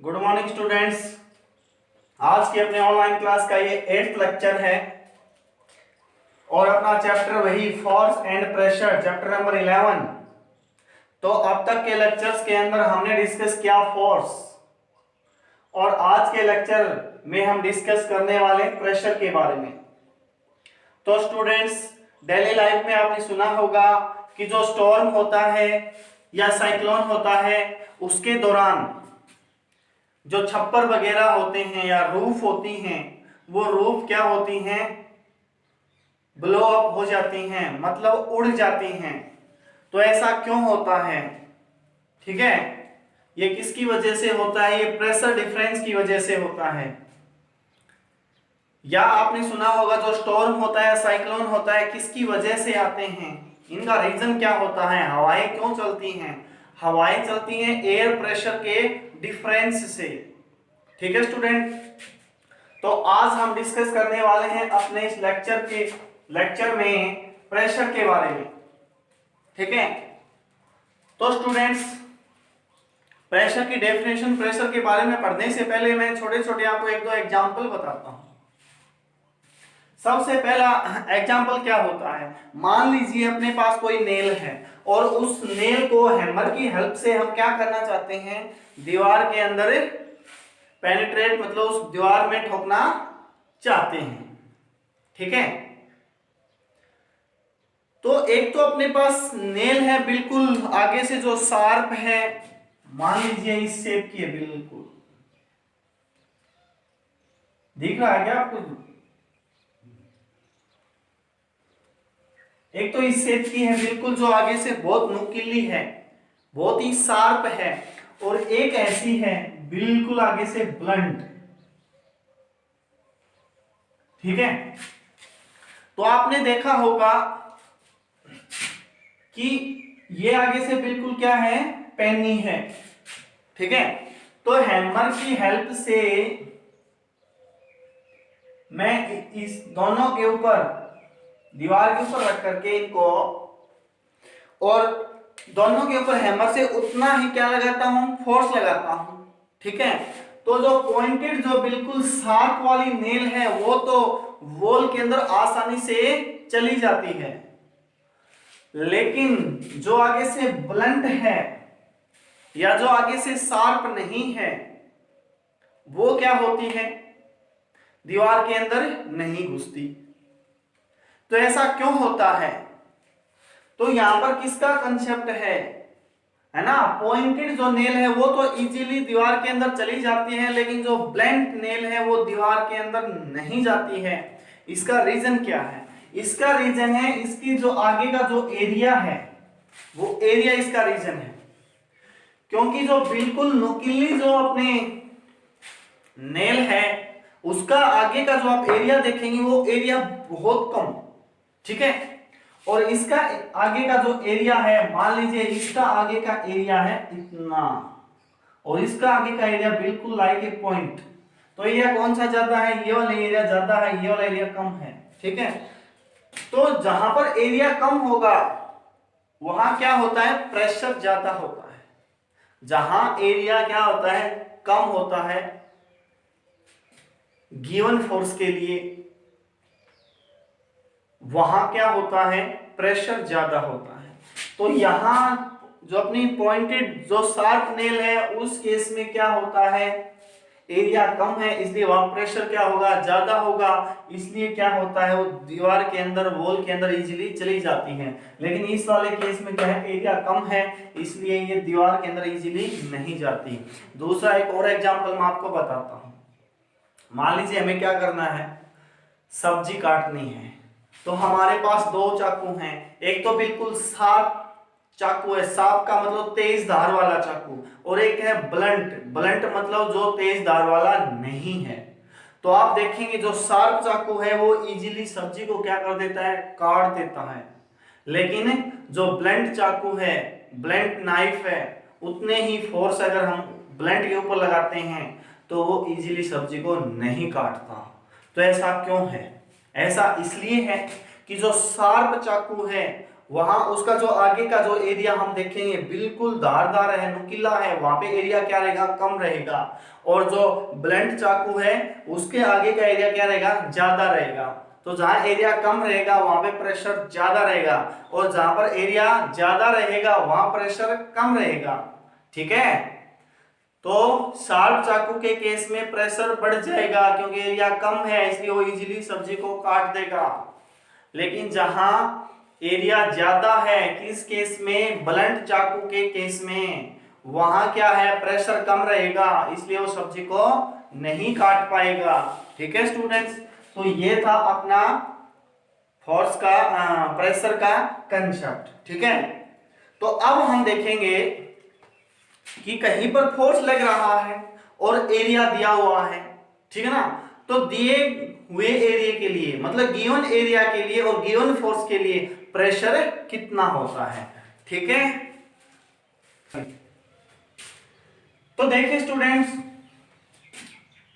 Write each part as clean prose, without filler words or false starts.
Good morning students. आज की अपने ऑनलाइन क्लास का ये 8th लेक्चर है और अपना चैप्टर वही force and pressure, chapter number 11। तो अब तक के लेक्चर्स के अंदर हमने डिस्कस किया फोर्स और आज के लेक्चर में हम डिस्कस करने वाले प्रेशर के बारे में। तो स्टूडेंट्स, डेली लाइफ में आपने सुना होगा कि जो स्टॉर्म होता है या साइक्लोन होता है उसके दौरान जो छप्पर वगैरह होते हैं या रूफ होती हैं, वो रूफ क्या होती हैं, ब्लो अप हो जाती हैं, मतलब उड़ जाती हैं। तो ऐसा क्यों होता है? ठीक है, ये किसकी वजह से होता है? ये प्रेशर डिफरेंस की वजह से होता है। या आपने सुना होगा जो स्टॉर्म होता है, साइक्लोन होता है, किसकी वजह से आते हैं? इनका रीजन क्या होता है? हवाएं क्यों चलती हैं? हवाएं चलती हैं एयर प्रेशर के डिफरेंस से। ठीक है स्टूडेंट, तो आज हम डिस्कस करने वाले हैं अपने इस लेक्चर में प्रेशर के बारे में। ठीक है, तो स्टूडेंट्स, प्रेशर की डेफिनेशन, प्रेशर के बारे में पढ़ने से पहले मैं छोटे छोटे आपको एक दो एग्जांपल बताता हूं। सबसे पहला एग्जांपल क्या होता है? मान लीजिए अपने पास कोई नेल है और उस नेल को हैमर की हेल्प से हम क्या करना चाहते हैं? दीवार के अंदर पेनिट्रेट, मतलब उस दीवार में ठोकना चाहते हैं। ठीक है, तो एक तो अपने पास नेल है बिल्कुल आगे से जो शार्प है, मान लीजिए इस शेप की है, बिल्कुल दिख रहा है क्या आपको? एक तो इस शेप की है बिल्कुल, जो आगे से बहुत नुकीली है, बहुत ही शार्प है, और एक ऐसी है बिल्कुल आगे से ब्लंट। ठीक है, तो आपने देखा होगा कि ये आगे से बिल्कुल क्या है? पेनी है। ठीक है, तो हैमर की हेल्प से मैं इस दोनों के ऊपर, दीवार के ऊपर रख करके इनको, और दोनों के ऊपर हैमर से उतना ही क्या लगाता हूं? फोर्स लगाता हूं। ठीक है, तो जो पॉइंटेड, जो बिल्कुल शार्प वाली नेल है, वो तो वॉल के अंदर आसानी से चली जाती है, लेकिन जो आगे से ब्लंट है या जो आगे से शार्प नहीं है, वो क्या होती है? दीवार के अंदर नहीं घुसती। तो ऐसा क्यों होता है? तो यहां पर किसका कंसेप्ट है ना? पॉइंटेड जो नेल है वो तो इजीली दीवार के अंदर चली जाती है, लेकिन जो ब्लंट नेल है वो दीवार के अंदर नहीं जाती है। इसका रीजन क्या है? इसका रीजन है इसकी जो आगे का जो एरिया है, वो एरिया इसका रीजन है। क्योंकि जो बिल्कुल नुकीली जो अपने नेल है, उसका आगे का जो आप एरिया देखेंगे वो एरिया बहुत कम। ठीक है, और इसका आगे का जो एरिया है, मान लीजिए इसका आगे का एरिया है इतना, और इसका आगे का एरिया बिल्कुल लाइक ए पॉइंट। तो एरिया कौन सा ज्यादा है? ये वाला एरिया ज्यादा है, ये वाला एरिया कम है। ठीक है, तो जहां पर एरिया कम होगा वहां क्या होता है? प्रेशर ज्यादा होता है। जहां एरिया क्या होता है? कम होता है, गिवन फोर्स के लिए, वहां क्या होता है? प्रेशर ज्यादा होता है। तो यहां जो अपनी पॉइंटेड जो शार्प नेल है, उस केस में क्या होता है? एरिया कम है, इसलिए वहां प्रेशर क्या होगा? ज्यादा होगा। इसलिए क्या होता है? वो दीवार के अंदर, वॉल के अंदर इजीली चली जाती है। लेकिन इस वाले केस में क्या है? एरिया कम है, इसलिए ये दीवार के अंदर इजीली नहीं जाती। दूसरा एक और एग्जांपल मैं आपको बताता हूं। मान लीजिए हमें क्या करना है? सब्जी काटनी है। तो हमारे पास दो चाकू हैं, एक तो बिल्कुल शार्प चाकू है, शार्प का मतलब तेज धार वाला चाकू, और एक है ब्लंट। ब्लंट मतलब जो तेज धार वाला नहीं है। तो आप देखेंगे जो शार्प चाकू है वो इजीली सब्जी को क्या कर देता है? काट देता है। लेकिन जो ब्लंट चाकू है, ब्लंट नाइफ है, उतने ही फोर्स अगर हम ब्लंट के ऊपर लगाते हैं तो वो इजीली सब्जी को नहीं काटता। तो ऐसा क्यों है? ऐसा इसलिए है कि जो शार्प चाकू है वहां उसका जो आगे का जो एरिया हम देखेंगे बिल्कुल धारदार है, नुकीला है, वहां पे एरिया क्या रहेगा, कम रहेगा। और जो ब्लंट चाकू है उसके आगे का एरिया क्या रहेगा, ज्यादा रहेगा। तो जहां एरिया कम रहेगा वहां पे प्रेशर ज्यादा रहेगा, और जहां पर एरिया ज्यादा रहेगा वहां प्रेशर कम रहेगा। ठीक है, तो शार्प चाकू के केस में प्रेशर बढ़ जाएगा क्योंकि एरिया कम है, इसलिए वो इजीली सब्जी को काट देगा। लेकिन जहां एरिया ज्यादा है, किस केस में, ब्लंट चाकू के केस में, वहां क्या है, प्रेशर कम रहेगा, इसलिए वो सब्जी को नहीं काट पाएगा। ठीक है स्टूडेंट्स, तो ये था अपना फोर्स का प्रेशर का कंसेप्ट। ठीक है, तो अब हम देखेंगे कि कहीं पर फोर्स लग रहा है और एरिया दिया हुआ है। ठीक है ना, तो दिए हुए एरिया के लिए, मतलब गिवन एरिया के लिए और गिवन फोर्स के लिए प्रेशर कितना होता है। ठीक है, तो देखिए स्टूडेंट्स,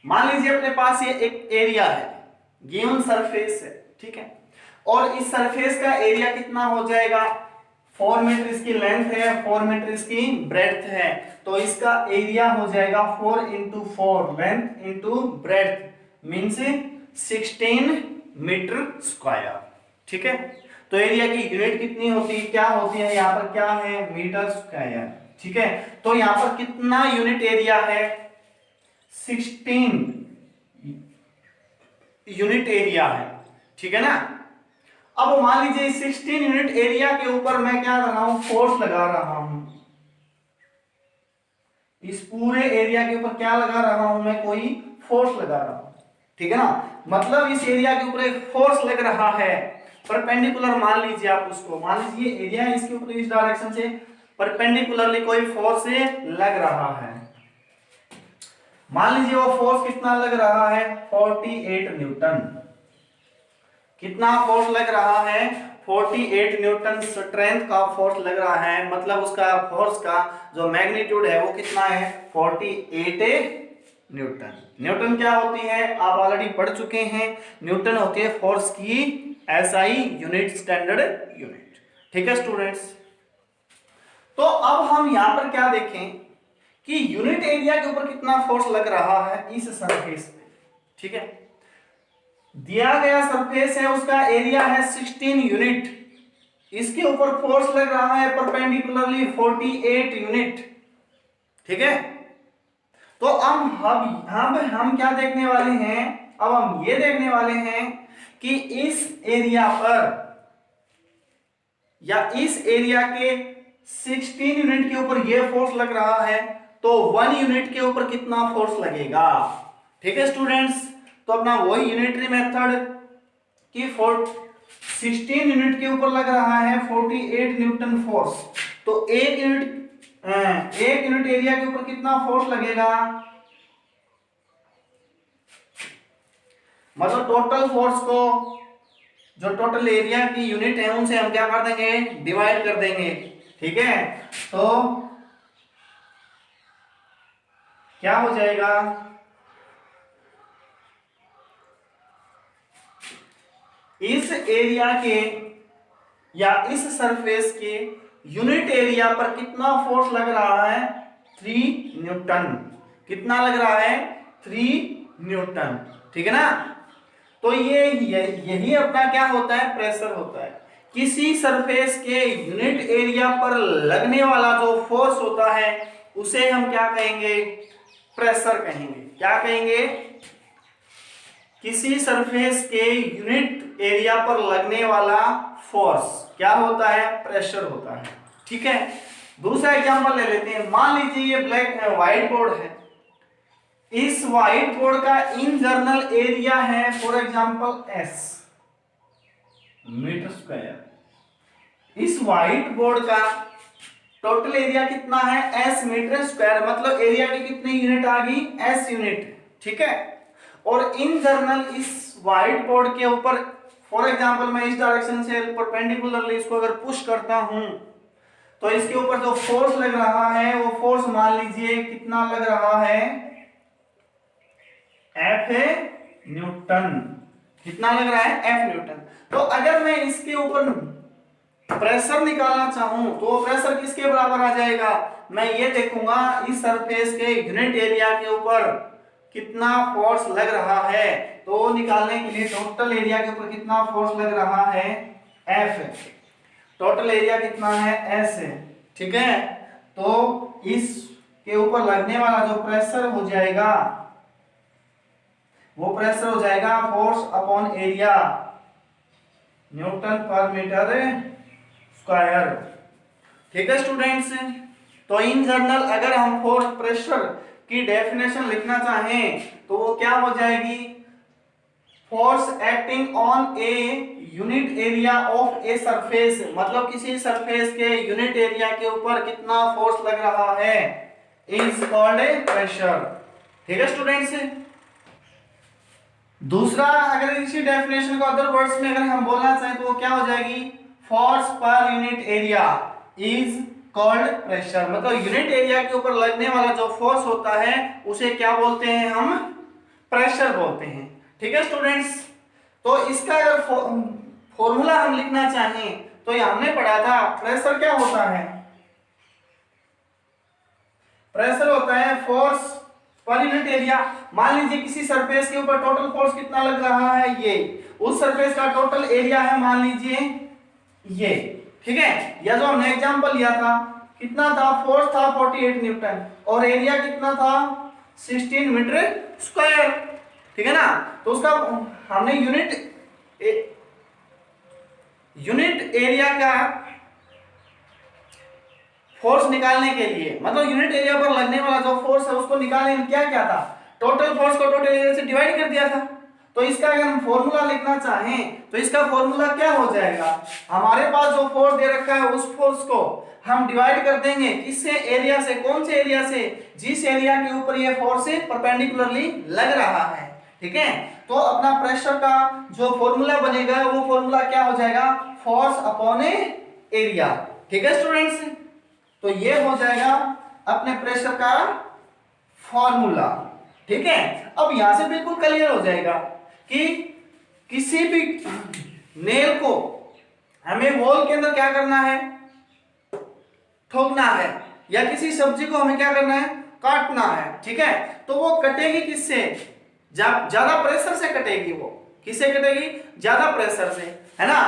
मान लीजिए अपने पास ये एक एरिया है, गिवन सरफेस है। ठीक है, और इस सरफेस का एरिया कितना हो जाएगा, 4 मीटर इसकी लेंथ है, 4 मीटर इसकी ब्रेड्थ है, तो इसका एरिया हो जाएगा 4 into 4, length into breadth means 16 metre square. ठीक है, तो एरिया की यूनिट कितनी होती है, क्या होती है, यहाँ पर क्या है, मीटर स्क्वायर। ठीक है, तो यहाँ पर कितना यूनिट एरिया है, 16 यूनिट एरिया है। ठीक है ना, अब मान लीजिए 16 यूनिट एरिया के ऊपर मैं क्या कर रहा हूं, फोर्स लगा रहा हूं। इस पूरे एरिया के ऊपर क्या लगा रहा हूं मैं, कोई फोर्स लगा रहा हूं। ठीक है ना, मतलब इस एरिया के ऊपर एक फोर्स लग रहा है, परपेंडिकुलर मान लीजिए आप उसको, मान लीजिए एरिया इसके ऊपर इस डायरेक्शन से परपेंडिकुलरली कोई फोर्स से लग रहा है। मान लीजिए वो फोर्स कितना लग रहा है, 48 न्यूटन। कितना फोर्स लग रहा है, 48 न्यूटन स्ट्रेंथ का फोर्स लग रहा है, मतलब उसका फोर्स का जो मैग्नीट्यूड है वो कितना है, 48 न्यूटन। न्यूटन क्या होती है, आप ऑलरेडी पढ़ चुके हैं, न्यूटन होती है फोर्स की एसआई यूनिट, स्टैंडर्ड यूनिट। ठीक है स्टूडेंट्स, तो अब हम यहां पर क्या देखें कि यूनिट एरिया के ऊपर कितना फोर्स लग रहा है इस सरफेस पे। ठीक है, दिया गया सरफेस है, उसका एरिया है 16 यूनिट, इसके ऊपर फोर्स लग रहा है परपेंडिकुलरली 48 यूनिट। ठीक है, तो अब हम क्या देखने वाले हैं, अब हम ये देखने वाले हैं कि इस एरिया पर या इस एरिया के 16 यूनिट के ऊपर ये फोर्स लग रहा है, तो 1 यूनिट के ऊपर कितना फोर्स लगेगा। ठीक है स्टूडेंट्स, तो अपना वही यूनिटरी मेथड कि 16 यूनिट के ऊपर लग रहा है 48 न्यूटन फोर्स, तो एक यूनिट एरिया के ऊपर कितना फोर्स लगेगा, मतलब टोटल फोर्स को जो टोटल एरिया की यूनिट है उनसे हम क्या कर देंगे, डिवाइड कर देंगे। ठीक है, तो क्या हो जाएगा, इस एरिया के या इस सरफेस के यूनिट एरिया पर कितना फोर्स लग रहा है, 3 न्यूटन। कितना लग रहा है, 3 न्यूटन। ठीक है ना, तो यही अपना क्या होता है, प्रेशर होता है। किसी सरफेस के यूनिट एरिया पर लगने वाला जो फोर्स होता है उसे हम क्या कहेंगे, प्रेशर कहेंगे। क्या कहेंगे, किसी सरफेस के यूनिट एरिया पर लगने वाला फोर्स क्या होता है, प्रेशर होता है। ठीक है, दूसरा एग्जांपल ले लेते हैं, मान लीजिए ये व्हाइट बोर्ड है, इस व्हाइट बोर्ड का इन जर्नल एरिया है for example S metre square. इस व्हाइट बोर्ड का टोटल एरिया कितना है, एस मीटर स्क्वायर, मतलब एरिया की कितनी यूनिट आ गई, एस यूनिट। ठीक है, और इन जर्नल इस व्हाइट बोर्ड के ऊपर फॉर एग्जांपल मैं इस डायरेक्शन से परपेंडिकुलरली इसको अगर पुश करता हूं तो इसके ऊपर जो फोर्स लग रहा है वो फोर्स मान लीजिए कितना लग रहा है, एफ है न्यूटन। कितना लग रहा है, एफ न्यूटन। तो अगर मैं इसके ऊपर प्रेशर निकालना चाहूं तो प्रेशर किसके बराबर आ जाएगा, मैं ये देखूंगा इस सरफेस के यूनिट एरिया के ऊपर कितना फोर्स लग रहा है। तो वो निकालने के लिए टोटल एरिया के ऊपर कितना फोर्स लग रहा है, F, टोटल एरिया कितना है, S है, ठीक है। तो इस के ऊपर लगने वाला जो प्रेशर हो जाएगा वो प्रेशर हो जाएगा फोर्स अपॉन एरिया, न्यूटन पर मीटर स्क्वायर, ठीक है स्टूडेंट्स। तो इन जनरल अगर हम फोर्स प्रेशर की डेफिनेशन लिखना चाहें तो वो क्या हो जाएगी, force acting on a unit area of a surface, मतलब किसी सरफेस के यूनिट एरिया के ऊपर कितना फोर्स लग रहा है, इज कॉल्ड ए प्रेशर, ठीक है स्टूडेंट्स। दूसरा अगर इसी डेफिनेशन को अदर वर्ड्स में अगर हम बोलना चाहें तो वो क्या हो जाएगी, force per unit area is called pressure, मतलब यूनिट एरिया के ऊपर लगने वाला जो फोर्स होता है उसे क्या बोलते हैं, हम प्रेशर बोलते हैं, ठीक है स्टूडेंट्स। तो इसका अगर फॉर्मूला हम लिखना चाहें तो ये हमने पढ़ा था, प्रेशर क्या होता है, प्रेशर होता है फोर्स पर यूनिट एरिया। मान लीजिए किसी सरफेस के ऊपर टोटल फोर्स कितना लग रहा है, ये उस सरफेस का टोटल एरिया है, मान लीजिए ये, ठीक है। या जो हमने एग्जांपल लिया था कितना था, फोर्स था 48 न्यूटन और एरिया कितना था 16 मीटर स्क्वायर, ठीक है ना। तो उसका हमने यूनिट एरिया का फोर्स निकालने के लिए, मतलब यूनिट एरिया पर लगने वाला जो फोर्स है उसको निकालने में क्या क्या था, टोटल फोर्स को टोटल एरिया से डिवाइड कर दिया था। तो इसका अगर हम फॉर्मूला लिखना चाहें तो इसका फॉर्मूला क्या हो जाएगा, हमारे पास जो फोर्स दे रखा है उस फोर्स को हम डिवाइड कर देंगे किससे, एरिया से, कौन से एरिया से, जिस एरिया के ऊपर ये फोर्स परपेंडिकुलरली लग रहा है, ठीक है। तो अपना प्रेशर का जो फॉर्मूला बनेगा वो फॉर्मूला क्या हो जाएगा, फोर्स अपॉन एरिया, ठीक है स्टूडेंट्स। तो ये हो जाएगा अपने प्रेशर का फॉर्मूला, ठीक है। अब यहां से बिल्कुल क्लियर हो जाएगा कि किसी भी नेल को हमें वॉल के अंदर क्या करना है, ठोकना है, या किसी सब्जी को हमें क्या करना है, काटना है, ठीक है। तो वो कटेगी किससे, ज्यादा प्रेशर से कटेगी, वो किससे कटेगी, ज्यादा प्रेशर से, है ना।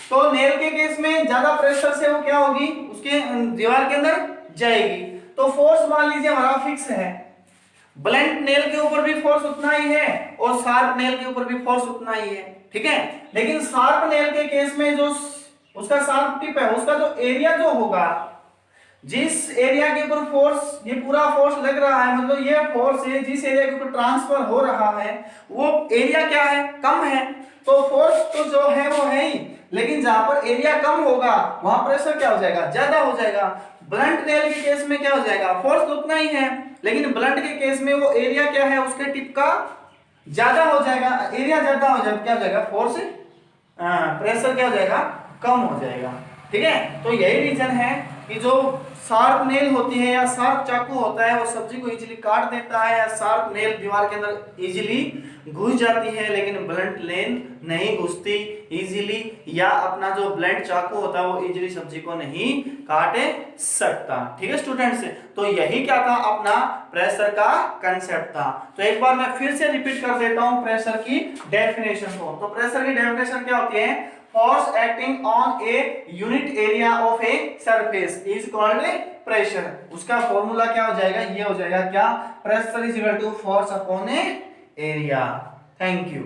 तो नेल के केस में ज्यादा प्रेशर से वो क्या होगी, उसके दीवार के अंदर जाएगी। तो फोर्स मान लीजिए हमारा फिक्स है, ब्लंट नेल के ऊपर भी फोर्स उतना ही है और शार्प नेल के ऊपर भी फोर्स उतना ही है, ठीक है। लेकिन शार्प नेल के केस में जो उसका शार्प टिप है उसका जो एरिया जो होगा, जिस एरिया के ऊपर फोर्स, ये पूरा फोर्स लग रहा है, मतलब ये फोर्स है जिस एरिया के ऊपर ट्रांसफर हो रहा है वो एरिया क्या है, कम है। तो फोर्स तो जो है वो है ही, लेकिन जहां पर एरिया कम होगा वहां प्रेशर क्या हो जाएगा, ज्यादा हो जाएगा। ब्लंट नेल के केस में क्या हो जाएगा, फोर्स तो उतना ही है लेकिन ब्लंट के केस में वो एरिया क्या है उसके टिप का ज्यादा हो जाएगा, एरिया ज्यादा हो जाएगा, क्या हो जाएगा, फोर्स प्रेशर क्या हो जाएगा, कम हो जाएगा, ठीक है। तो यही रीजन है कि जो शार्प नेल होती है या शार्प चाकू होता है वो सब्जी को इजीली काट देता है, या शार्प नेल दीवार के अंदर इजीली घुस जाती है, लेकिन ब्लंट नेल नहीं घुसती इजीली, या अपना जो ब्लंट चाकू होता है वो इजीली सब्जी को नहीं काट सकता, ठीक है स्टूडेंट्स। तो यही क्या था, अपना प्रेशर का कंसेप्ट था। तो एक बार मैं फिर से रिपीट कर देता हूं प्रेशर की डेफिनेशन को। तो प्रेशर की डेफिनेशन क्या होती है, force acting on a unit area of a surface is called pressure. उसका फॉर्मूला क्या हो जाएगा, ये हो जाएगा क्या, pressure is equal to force upon a area. Thank you.